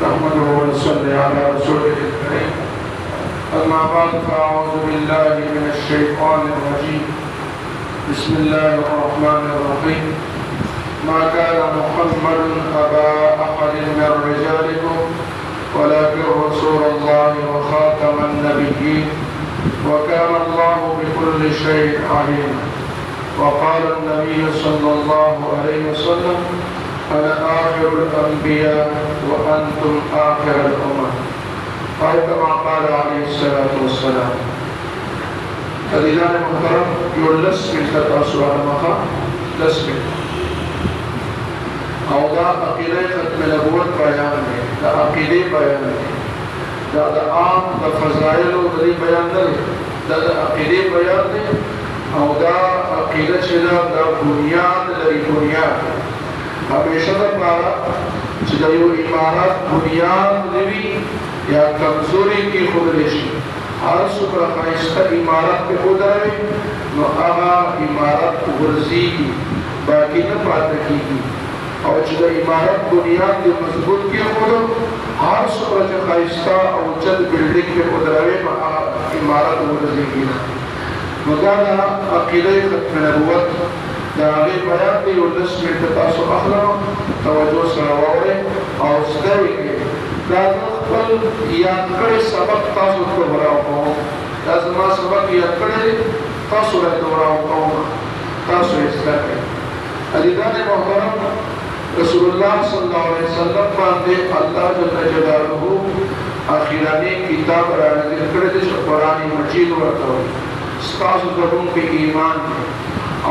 नहमदुहु व नसल्ली अला रसूलिल करीम। अम्मा बाद फ़अऊज़ु बिल्लाहि मिनश शैतानिर रजीम। बिस्मिल्लाहिर रहमानिर रहीम। मा काना मुहम्मदुन अबा अहदिन मिर रिजालिकुम वलाकिन रसूलल्लाहि व खातमन नबिय्यीन व काना अल्लाहु बिकुल्लि शैइन अलीमा। वक़ाल नबी सल्लल्लाहु अलैहि वसल्लम अना आखिरुल अंबिया व अंतुम आखिरुल उम्मम। और कमा क़ाल अलैहिस्सलातु वस्सलाम। अज़ीज़ान मुहतरम, यो 10 मिनट का सवाल मखा 10 मिनट और अक़ीदे ख़त्म नबूवत बयान में दा अक़ीदे बयान में दा आम दा फ़ज़ाइल व बयान नहीं दा अक़ीदे बयान नहीं और दा अक़ीदा चला दा बुनियाद लरी बुनियाद हमेशा दा पारा चलायो इमारत बुनियाद लवी या कमजोरी की खुदरेशी हर सुपर खाइस्ता इमारत पे खुदरे नो आगा इमारत गुर्जी की बाकी न पाता की और चला इमारत बुनियाद के मजबूत की खुद हर सुपर खाइस्ता और चंद बिल्डिंग पे खुदरे इमारत गुर्जी की मगाना अक़ीदे ख़त्म नबूवत दागे बयान दी 10 मिनट तासो अखला तवज्जो सरावरे और सदवी के दाखल याद करे सबक तासो को बराव को दाजमा सबक याद करे तासो रे दोराव को तासो इसका है अज़ीज़ान मोहतरम रसूलुल्लाह सल्लल्लाहु अलैहि वसल्लम बांदे अल्लाह जल्ल जलालुहु आखिरानी किताब नाज़िल करे जो कुरान मजीद वरतो स्ताज़ ज़रूर के ईमान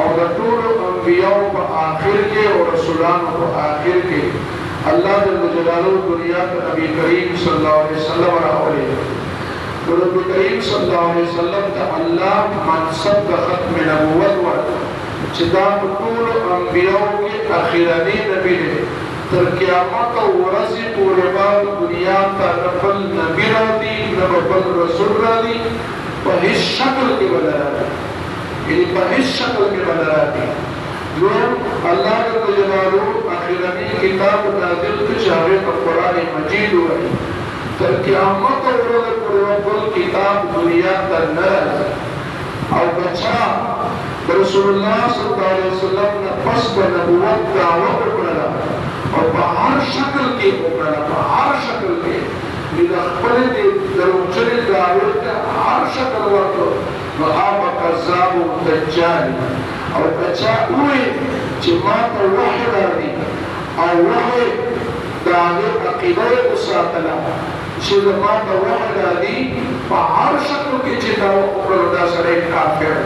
और रसूल अंबियाओं को आखिर के और रसूलान को आखिर के अल्लाह जल्ल जलालुहु दुनिया के नबी करीम सल्लल्लाहु अलैहि वसल्लम रावले तो नबी करीम सल्लल्लाहु अलैहि वसल्लम का अल्लाह मनसब का ख़त्म नबूवत व चिदा रसूल अंबियाओं के आखिरानी नबी ने तर क़यामत वरज़ पूरे बाद दुनिया का नफल नबी रादी नबल रसूल रादी बहिश शक्ल के बदलाती यानी बहिश शक्ल के बदलाती जो अल्लाह के जलालुहु आखिरानी किताब नाज़िल के चाहे तो कुरान मजीद हुआ तर क़यामत और पूरे किताब दुनिया का नज़ और बचा रसूलुल्लाह सल्लल्लाहु अलैहि वसल्लम ने पस नबूवत दावत करा और बाहर शक्ल के करा बाहर शक्ल के निदखले दे दरुचरे दावत का हर शक्ल वतो वहाब कज़ाब दज्जाल और बचा हुए जमा तो वहदानी और वह दावे अक़ीदा उसातला जमा तो वहदानी बाहर शक्ल के चिताओ उपरदा सरे काफिर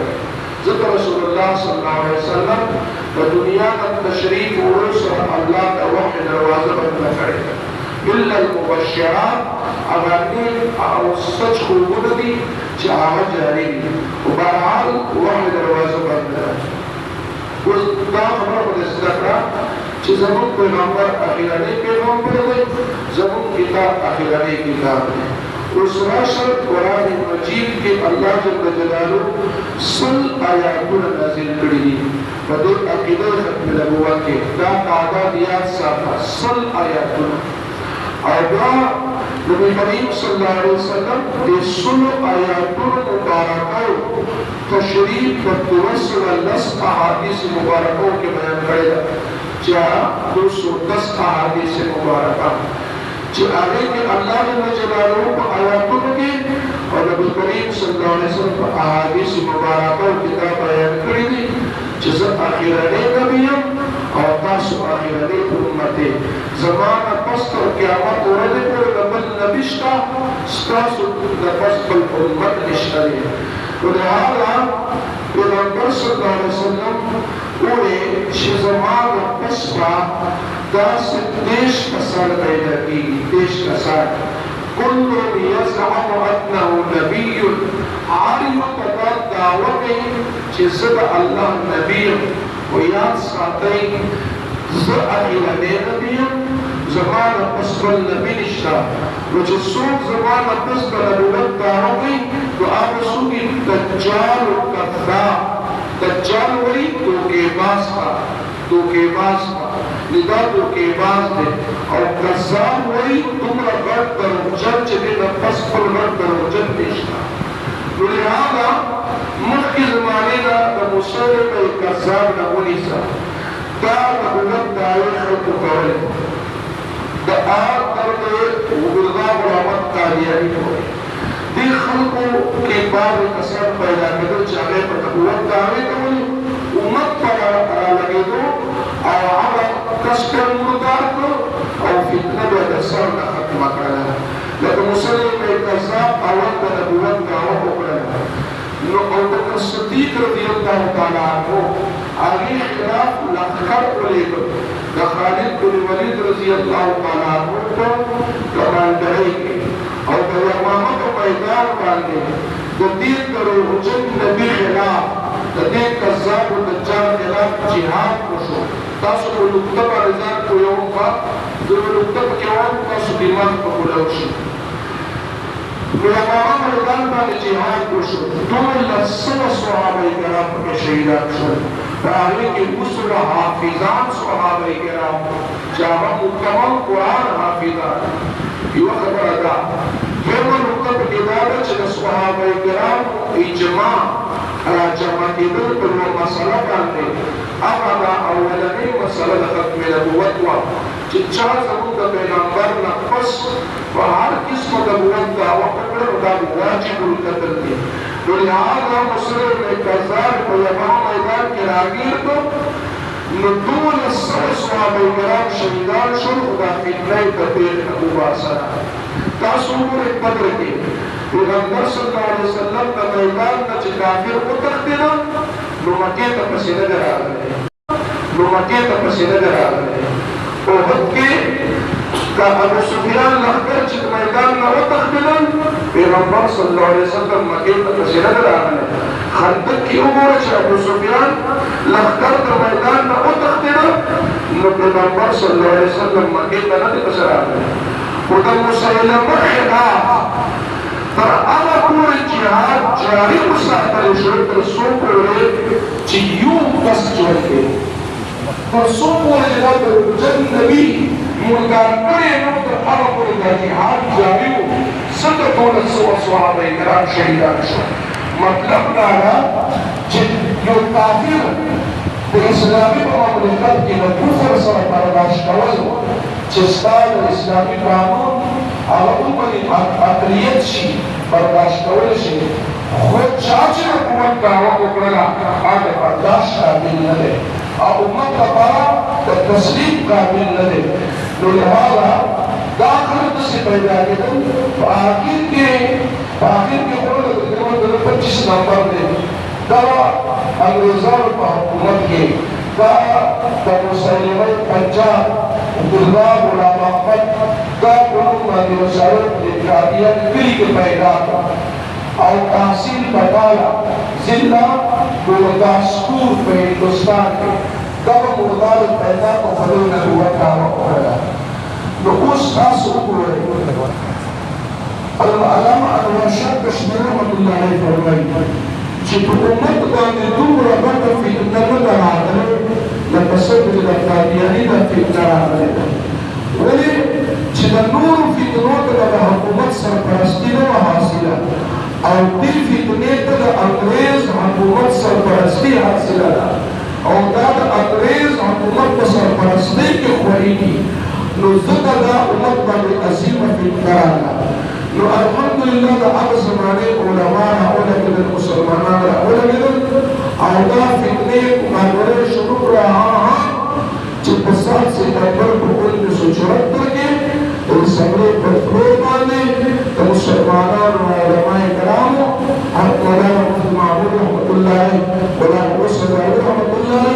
ज़िक्र रसूलुल्लाह सल्लल्लाहु अलैहि वसल्लम व दुनिया का तशरीफ उर्स और अल्लाह का वह दरवाज़ा बंद करेगा इल्ला मुबश्शिरात अगानी और सच खूब दी चाह जारी बहरहाल वह दरवाज़ा बंद है उस दा खबर को दस्तकरा कि ज़मून पैगंबर आखिरानी पैगंबर है ज़मून किताब आखिरानी किताब है उस राशर कुरान मजीद के अल्लाह जल्ल जलालुहु सल आयातुन नाज़िल करी बदे अक़ीदा ख़त्म नबूवत के दा तादाद याद साथा सल आयातुन और नबी करीम सल्लल्लाहु अलैहि वसल्लम दे सल आयातुन मुबारकों तशरीफ व तवस्सुल लस अहादीस मुबारकों के बयान करेगा क्या 210 अहादीस मुबारका जो आगे के अल्लाह जल्ल जलालुहु को आयातों के और नबी करीम सल्लल्लाहु अलैहि वसल्लम को अहादीस मुबारका किताब बयान करी थी जिसे आखिरानी नबियम और तासु आखिरानी उम्मते ज़माना पस्त और क़यामत होने पर नबल नबिश्ता तासु नफस बल उम्मत निश्तरी तो लिहाजा पैगंबर सल्लल्लाहु अलैहि वसल्लम उन्हें शज़मान पस्ता दास देश का साल पैदा की देश का साल कुल्लु यज़अमु अन्नहु नबिय्युन आलिम का दावत जिसद अल्लाह नबी वो याद साथी ज़ अखिरानी नबी ज़मान पस्बल नबी निश्ता वो जो सूख ज़मान पस्बल नबूवत दावती तो आप सूखी दज्जाल कज़्ज़ाब दज्जाल वही धोखेबाज का لدا دوکیباز دے او کذاب وی تمرا غرد دروجن چه دینا پس پر غرد دروجن پیشنا لہذا مخی زمانے نا دا مسلم کذاب نمونیسا دا نبوت دعوی خلق کولی دا آر درد وگرداب رحمت قادیانی کولی دی خلقو کے بعد کسر پیدا کدو چاہے پر نبوت دعوی کولی امت پر لگے دو او عمل کسکر مردار کو او فتنہ بے سر نہ ختم کرنا لیکن مسلم کذاب اول دا نبوت دعوی کرنا نو ابو بکر صدیق رضی اللہ تعالی عنہ آگے خلاف لخر علیہ دا خالد بن ولید رضی اللہ تعالی عنہ کو کمانڈرائی کے اور دا یمامہ کا میدان باندے دا دین کرو حجن نبی خلاف دا دین کذاب و دجال خلاف جہاد کو شو تاسو کو لکتب رضان کو یوم کا دو لکتب کیوان تاسو دیمان کو بلاوشی علماء میدان باندې جهاد وشو ټول لسو صحابه کرام په شهیدان شول راغلي کې مسل حافظان صحابه کرام چې هغه مکمل قرآن حافظان یو خبره ده یو نقطه په کې دا ده چې صحابه کرام اجماع جمع کېدل په مسله باندې هغه اولنۍ مسله د ختم نبوت وه چې چا زموږ د پیغمبر نه پس په هر قسمه د نبوت دعوه وکړه نو دا واجب القتل دی نو لهذا مسلم کذاب په یمامه میدان کې راګیر کړو نو ټول صحابه کرام شهیدان شول خو دا فتنه یې په پیښ وباسه تاسو وګورئ بدر کې پیغمبر صلی الله علیه وسلم د میدان نه چې کافر وتښتېده نو مکې ته پسې نه دی راغلی احد کې کا ابو سفیان لښکر چې د میدان نه وتښتېدل پیغمبر صلی الله علیه وسلم مکې ته پسې نه دی راغلی خندق کې وګوره چې ابو سفیان لښکر د میدان نه وتښتېده نو پیغمبر صلی الله علیه وسلم مکې ته نه دی پسې راغلی خو د مسیلمه خلاف تر هغه پورې جهاد جاري وساتل شو تر څو پورې چې یو کس ژوند کوي تر څو پورې چې دا نبي مردار کړی نو تر هغه پورې دا جهاد جاري و څنګه ټول صحابه کرام شهیدان شول مطلب دا ده چې یو کافر د اسلامي په مملکت کې د کفر سره برداشت کول چې ستا د اسلامي قانون هغه باندې اقلیت شي برداشت کول شي خو چا چې حکومت دعوه وکړله هغه برداشت قابل نه دی او امت لپاره د تسلیم قابل نه دی نو لهذا دا خلک داسې پیدا کېدل په آخر کې خو د 25 نمبر دی دا انګریزانو په حکومت کې دا د مسلمه پنجاب عبدالله غلام احمد دا قانون باندې وسایل د قادیان کلی کې پیدا کړ او تحصیل بټاله ضلع گورداسپور په هندوستان کې دا مردار پیدا په خپل نبوت دعوه وکړه نو اوس تاسو وګورئ علامه انور شاه کشمیری رحمت الله علیه فرمایي چې په امت باندې دومره غټه فتنه نه ده راغلې لکه څنګه چې د قادیاني دا فتنه راغلې ده ولې چې د نورو فتنو ته د حکومت سرپرستي نه وه حاصله او دې فتنې ته د انګریز حکومت سرپرستي حاصله ده او دا د انګریز حکومت په سرپرستۍ کې خورېږي نو ځکه دا امت باندې عظیمه فتنه راغله نو الحمدلله د هغه زمانې علما راولګېدل مسلمانان راولګېدل او دا فتنې مقابله شروع کړه چې په 7 سپتمبر په 1974 کې د اسمبلۍ په فلور باندې د مسلمانانو علما کرامو مولانا مفتي محمود رحمت الله مولانا موسی رحمت الله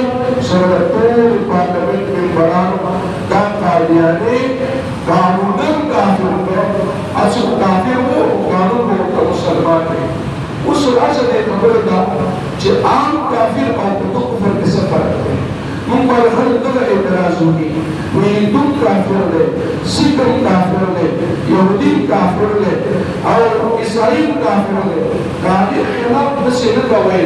سره ټول پارلمنټ ممبرانو دا قادیاني قانونا کافر اصل کافر وو قانون وو مسلمان دی اوس راځه د خبره دا چې عام کافر او په کفر کې څه فرق دی موږ باندې خلک دغه اعتراض وکړي هندو کافر دی سیکھ کافر دی یهودي کافر دی او عیسائی کافر دی دا خلاف د څه نه کوي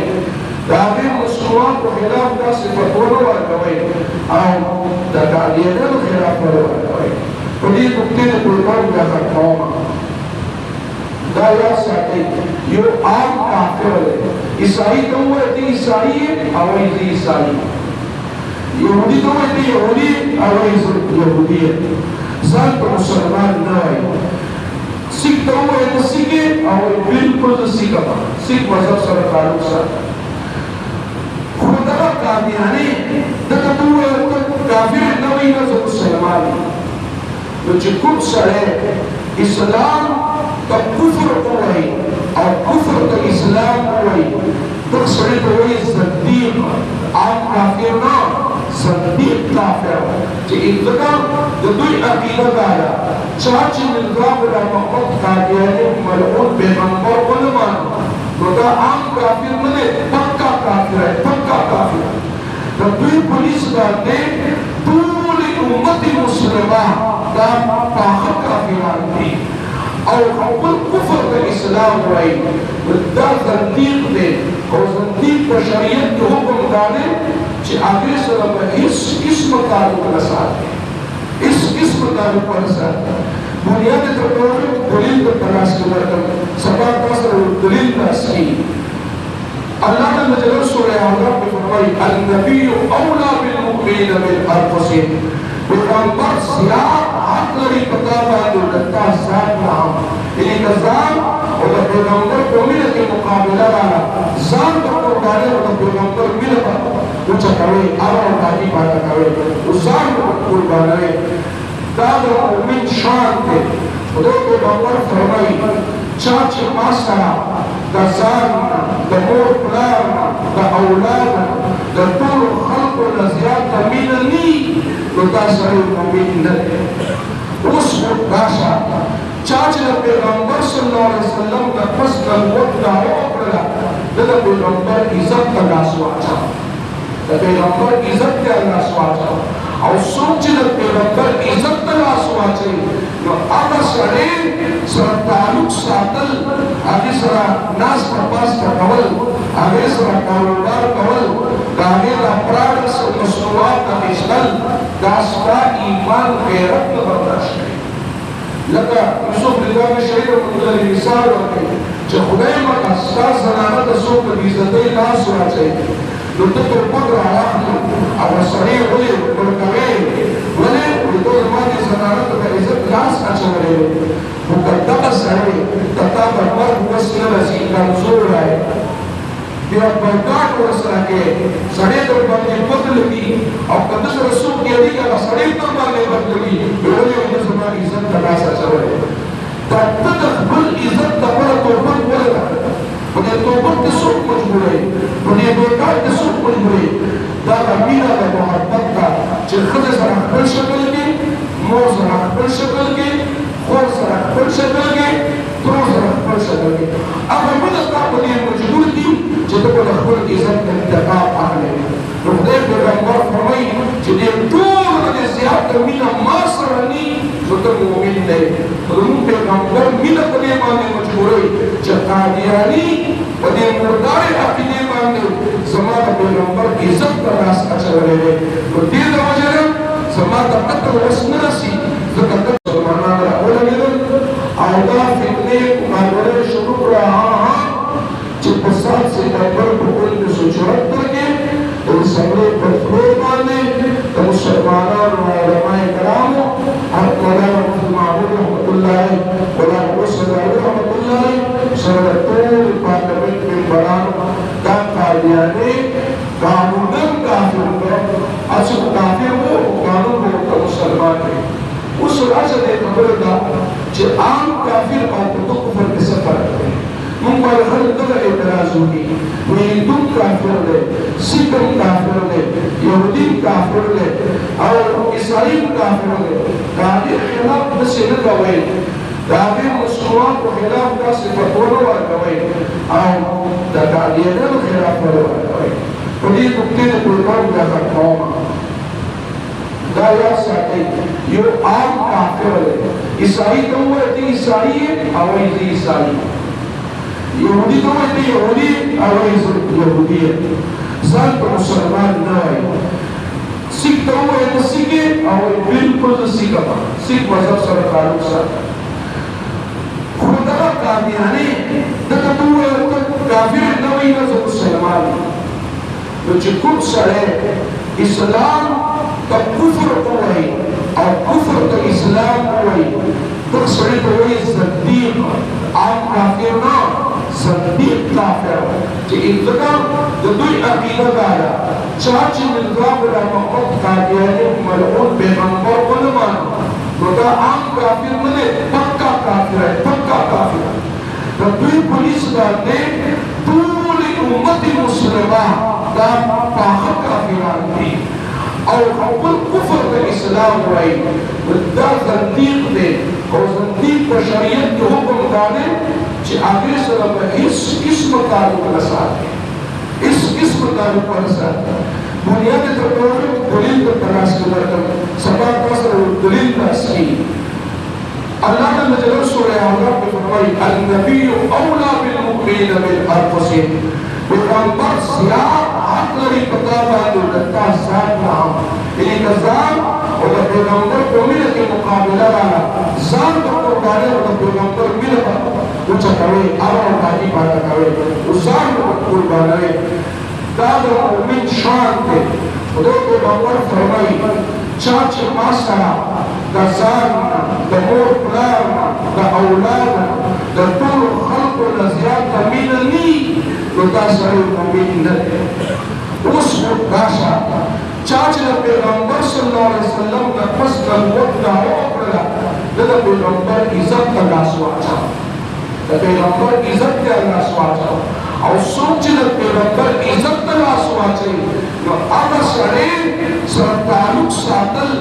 दावे मुसलमान को खिलाफ का सिफतों वर्कवाई आओ दकालियन खिलाफ वर्कवाई पुलिस कुत्ते ने पुलकर क्या करता दाया साथी यो आम काफिर है ईसाई तो वो है ईसाई और ईसाई यहूदी तो वो है यहूदी और यहूदी है ज़ात तो मुसलमान न है सिख तो वो है सिख और बिल्कुल सिख मज़हब से ताल्लुक़ सा खुदा कादियानी दका तो वो काफिर नवी न मुसलमान तो जिकुम सरे इस्लाम तो कुफ्र को है और कुफ्र तो इस्लाम को है तो सरे तो वही ज़द्दीक़ आम काफिर ना ज़द्दीक़ काफिर जो इतना जो दुई अकीदा का है चाची निज़ाम रहमत कादियानी मलऊन पैगंबर को न मानो तो का आम काफिर मने पक्का काफिर है पक्का काफिर तो दुई पुलिस वाले पूरी उम्मत मुस्लिमा का पाखर काफिरान थी और अव्वल कुफ्र का इस्लाम हुई दा ज़द्दीक़ ने और ज़द्दीक़ को शरीयत के हुक्म डाले कि आगे सलाम इस मुताबिक नसात इस मुताबिक नसात बुनियाद तौर पर दलील को तलाश कर सबाब का सर दलील तस्की अल्लाह ने नजर सूरह आराफ में फरमाई अन-नबी औला बिल मुमिनीन मिन अनफुसिहिम पैगंबर सिया आखिरी किताब है साथ नाम यानी कज़ाम और पैगंबर को मिले के मुकाबला वाला जान को डाले और पैगंबर मिले कुछ करे और बाकी बात करे उस जान को कुर्बान करे दादो मुमिन शान थे खुदा पैगंबर फरमाई चाचे मासरा दसान दमोर प्लान द औलाद द तूल खल्क व ज़ियाद मिननी मुतासर मुमिन उस भाषा चाचे पैगंबर सल्लल्लाहु अलैहि वसल्लम का पस नबूवत का होकर दादा पैगंबर इज्जत का नासवाचा पैगंबर इज्जत का नासवाचा और सोच पैगंबर इज्जत का नासवाचा तो अब सरे सर ताल्लुक सातल आगे सरा नास प्रपास का कवल आगे सरा कारोबार कवल आगे अपराध से मसनूआत का इश्तल दास्ता ईमान गैरत में बर्दाश्त है लगा यूसुफ रिज़ा में शहीद और मुद्दल मिसाल होते जो खुदाई में अस्कार सलामत सूख बीज़ते नास हुआ चाहिए तो पकड़ रहा अब सरे बोले बोलते बोले तो हमारे सलामत का इज्जत नास अच्छा रहे मुकद्दम सरे तथा पर मुस्लिम रसी का जोर है बिया बरकात और सके सड़े तो बंदे बदलगी और कदस रसूल के अधिक का सड़े तो बंदे बदलगी बोले उन्हें हमारी इज्जत का नास अच्छा रहे तब कुल इज्जत का पर तो बंद बोलेगा उन्हें तो बंद सुख मजबूर है उन्हें बेकार के सुख मजबूर है दादा मीरा का मोहब्बत का जिखद सरा बल शक्ल के मोर सरा बल शक्ल के खोर सरा बल शक्ल के तो सरा बल शक्ल के अब हम लोग का बड़ी मजबूर थी जो तो खबर की इज्जत का इंतकाम आने तो देख पैगंबर फरमाई जिन्हें दूर ने ज़ियादा मीना मासरनी जो तो मोमिन ने रूम पैगंबर मीना बने माने मजबूर है जकादियानी बने मुर्दारे अकीदे माने समाज पैगंबर की इज्जत का रास्ता चल रहे तो दिल वजह समाज तक वसनसी जो तक सुभान अल्लाह आउदा फितने मुकाबले शुरू रहा जब साल से नंबर बुकुल में सुचरत करके तो सबरे बदले माने तो मुसलमानों और उलमाए कराम और मौलाना मुहम्मद रहमतुल्लाह मौलाना मुसद्दक़ रहमतुल्लाह सरतूल पार्लियामेंट में बयान का कादियानी कानूनन काफिर को असल काफिर वो कानून को मुसलमान है उस राजा ने खबर दा कि आम काफिर और तो कुफर के सफर है मुंबर हर तरह एतराज होगी वो हिंदू काफिर है सिख काफिर है यहूदी काफिर है और ईसाई काफिर है काफिर खिलाफ से न गए काफिर मुसलमान को खिलाफ का सिफतों वर्कवाई और दकालियन खिलाफ वर्कवाई पुलिस कुत्ते ने पुलकर क्या करता दाया साथी यो आम काफिर है ईसाई तो वो है ईसाई और ईसाई यहूदी तो वही यहूदी और यहूदी है ज़ात मुसलमान ना है सिख तो वो है सिख और बिल्कुल सिख मज़हब सरकार खुदा कादियानी दत्त तो काफिर नवी ना मुसलमान तो जिकुम सरे इस्लाम तो कुफ्र को है और कुफ्र तो इस्लाम को है तो सरे तो वही ज़द्दीक आम काफिर ना ज़द्दीक काफिर कि इतना जो दुई अकीदा गाया चाची मिलता बड़ा मौत कादियानी मलऊन पैगंबर को न मानो तो आम काफिर मने पक्का काफिर है तो दुई पुलिस वाले पूरी उम्मत मुस्लिमा का पाखर काफिरान थी और अव्वल कुफ्र का इस्लाम हुई दा ज़द्दीक ने और ज़द्दीक को शरीयत के हुक्म डाले कि आगे सलाम इस किस्म तारुक नसात इस किस्म तारुक नसात बुनियाद तौर पर दलील को तलाश करकर सबाब पर दलील तस्की अल्लाह ने नजर सूरह आराफ में फरमाई अन-नबी औला बिल मुमिनीन मिन अनफुसिहिम पैगंबर सिया आखिरी किताब का साथ नाम यानी कज़ाम और पैगंबर को मिल के मुकाबला वाला जान को कुर्बानी और पैगंबर मिल कर कुछ करे और बाकी बात करे उस जान को कुर्बानी दाद मुमिन शान थे खुदा के पैगंबर फरमाई चाच मासरा दसान दमोर प्लान द औलाद द तुल खल्क नज़ियात मिननी मुतासर मुमिन उस दाशा चाच ने पैगंबर सल्लल्लाहु अलैहि वसल्लम का पस नबूवत का होकड़ा जब पैगंबर इज्जत का लासवाचा पैगंबर इज्जत का लासवाचा और सोच ने पैगंबर इज्जत का लासवाचा तो अब सरे सर ताल्लुक सातल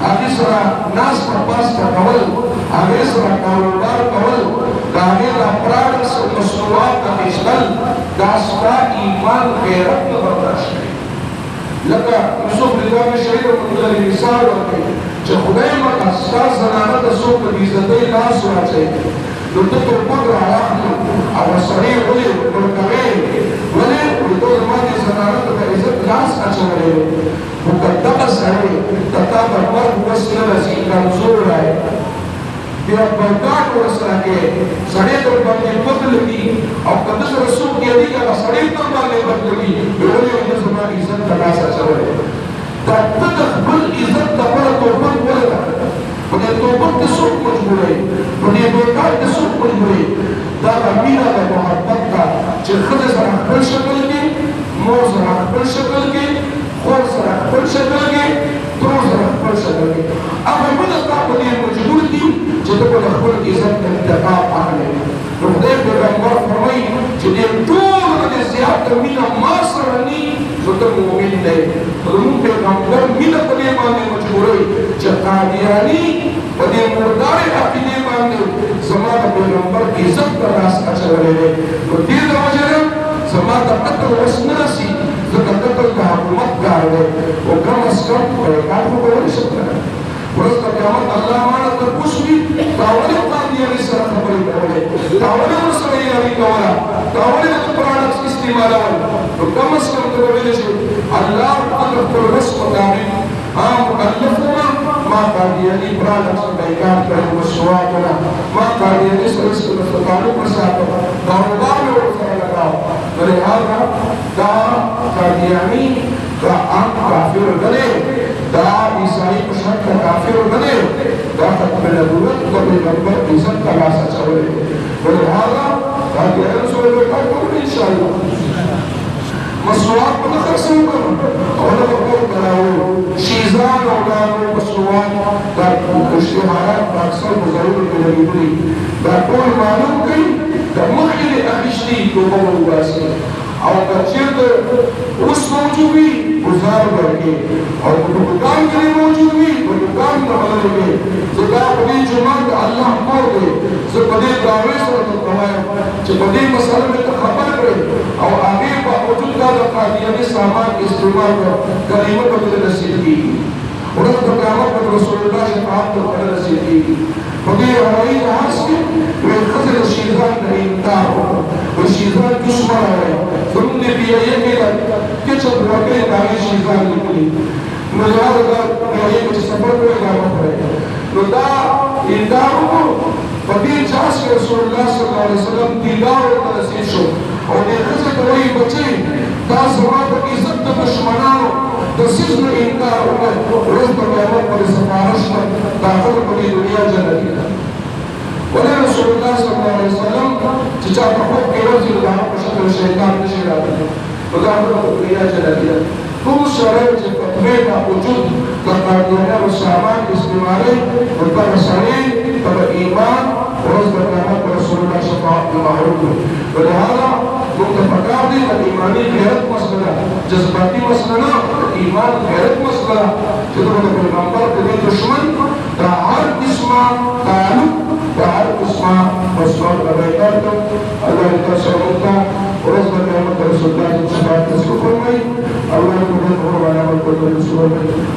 आगे सरा नास प्रपास का कवल आगे सरा कारोबार कवल आगे अपराध से मसरूआत का इश्तल दास्ता ईमान गैरत में बर्दाश्त है लगा यूसुफ रिजा में शहीद और मुद्दल मिसाल होते जो खुदाई मत अस्तार जनाना दसों को इज्जतें लाश वाचे तो पकड़ आया अब सरे बोले और कवे बोले तो हमारी जनाना तो इज्जत लाश अच्छा है वो कत्ता सरे कत्ता बर्बाद वस्ल रसी कमजोर है बिना बर्बाद वस्ल के सरे तो बंदे बदल दी और कदस रसूल के यदि का सरे तो बंदे बदल दी बोले उन्हें हमारी इज्जत का लाश अच्छा है तब कुल इज्जत का पर तो बंद बोलेगा उन्हें तो बंद सुख मजबूर है उन्हें बेकार के सुख मजबूर है दादा मीरा का मोहब्बत का जिखद सरा खुल शक्ल के मोर सरा खुल शक्ल के खोर सरा खुल शक्ल के तो सरा खुल शक्ल के अब हम लोग का उन्हें मजबूर थी जिधर को खुल इज्जत का इंतकाम आने तो खुदा पैगंबर फरमाई जिन्हें दूर ने ज़्यादा मीना मासरनी जो तो मोमिन नहीं तो उन पैगंबर मीना पने माने मजबूर है जकादियानी पने मुर्दारे अकीदे माने समाज पैगंबर इज्जत का रास्ता चल रहे तो दिल वजह समाज कत्ल वसनसी जो कत्ल का हुकूमत का है वो कम से कम पैगाम को बोल सकता है पुरुष का क़यामत अल्लाह माना तो कुछ भी तावले कादियानी सर खबर बोले तावले मुसले यानी कवरा तावले तो प्रोडक्ट्स इस्तेमाल तो कम से कम तो बोले जो अल्लाह को तो रस मुताबिक हम मुकल्लफना मा कादियानी प्रोडक्ट्स बेकार कर मसवाकना मा कादियानी सर्विस को ताल्लुक के साथ कारोबार में उठा लगाओ तो लिहाजा दा कादियानी का आम काफिर बने दा ईसाई मुशरक का काफिर बने दा खत्म नबूवत को पैगंबर इज्जत का लासा चले तो लिहाजा कादियानी सोए बेटा को इंशाअल्लाह मसवाक को खर्च करो और को कराओ शीजान औलादों मसवाक का इश्तिहारात अक्सर बुजुर्ग के लिए दा कोई मालूम कई दा मुखिल अहिश्ती को हुआ से और कच्चित उस मौजूदी गुजार करके और दुकान के लिए मौजूदी वो दुकान का बदल के जगह बड़ी जुमान अल्लाह को दे जो बड़े दावे से तो कमाए जो बड़े मसाले में तो खबर करे और आगे बावजूद का कादियानी सामान इस्तेमाल कर गरीबों को नसीब की ورد قیامت پر رسول اللہ شفاعت تو قدر رسیدی فقیر ہوائی جہاز کے ویخذر شیطان کا انکار ہوگا والشیطان دشمن ہے ضرور نے بھی یہ کہا کہ جب رکھے داغی شیطان نکلی مجھاد اگر یہ کچھ سفر کو اقامت رہے تو دا انکار ہوگا فقیر جہاز کے رسول اللہ صلی اللہ علیہ وسلم دیدار ہوتا رسید شو اور یہ خزر دوئی بچے دا زمان تک عزت دشمنانو دسیز میں انکار ہوگا روز پر قیامت پر سفارش میں داخل پڑی دنیا جنتی ہے ولی رسول اللہ صلی اللہ علیہ وسلم چچا تحب کے رضی اللہ پشکل شیطان نشیر آتے ہیں داخل پر دنیا جنتی ہے کم شرائع سے فتوے کا وجود لقادیانہ و سامان اس بیمارے اور پر رسالی پر ایمان روز پر قیامت پر رسول اللہ شفاعت معروف ہے ولہذا متفقہ دی ایمانی غیرت مسئلہ جذباتی مسئلہ ایمان غیرت مسئلہ جدر پیغمبر کے دشمن دا ہر قسمہ تعلق دا ہر قسمہ مسئلہ رہتا تو اللہ تعالی سلامتا اور اس پر قیامت رسول اللہ صلی اللہ علیہ وسلم اللہ کو فرمائی اللہ کو فرمایا اور کو رسول اللہ